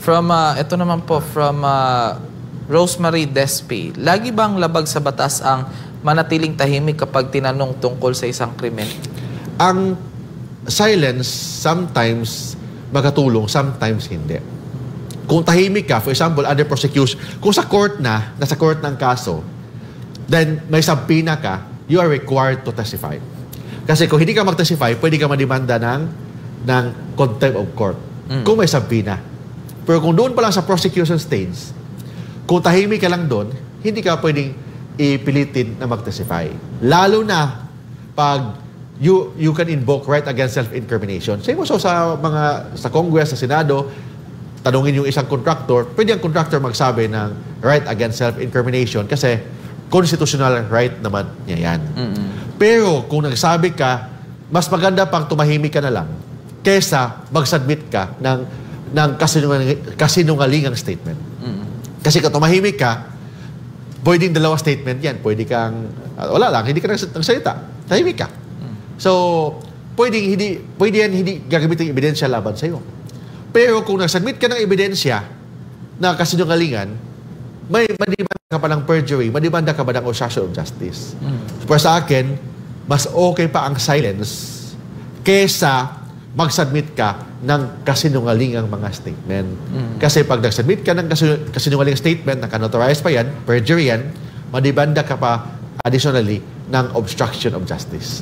From, ito naman po, from Rosemary Despi. Lagi bang labag sa batas ang manatiling tahimik kapag tinanong tungkol sa isang krimen? Ang silence sometimes makatulong, sometimes hindi. Kung tahimik ka, for example, under prosecution, kung sa court na, nasa court ng kaso, then may subpoena ka, you are required to testify. Kasi kung hindi ka mag-testify, pwede ka mademanda ng contempt of court. Kung may subpoena. Pero kung doon pa lang sa prosecution stage, kung tahimik ka lang doon, hindi ka pwedeng ipilitin na mag-testify. Lalo na pag you can invoke right against self-incrimination. Same also sa Congress, sa Senado, tanungin yung isang contractor, pwede ang contractor magsabi ng right against self-incrimination kasi constitutional right naman niya yan. Pero kung nagsabi ka, mas maganda pang tumahimik ka na lang kesa mag-submit ka ng kasinungalingang statement. Kasi kung tumahimik ka, pwedeng dalawa statement yan. Pwede kang, wala lang, hindi ka nagsalita. Tahimik ka. So, pwede yan hindi gagamitin ebidensya laban sa'yo. Pero kung nag-submit ka ng ebidensya na kasinungalingan, may madimanda ka pa ng perjury, madimanda ka ba ng obstruction of justice. So, para sa akin, mas okay pa ang silence kesa mag-submit ka ng kasinungalingang mga statement. Kasi pag nag-submit ka ng kasinungalingang statement, naka-notarize pa yan, perjury yan, madibanda ka pa additionally ng obstruction of justice.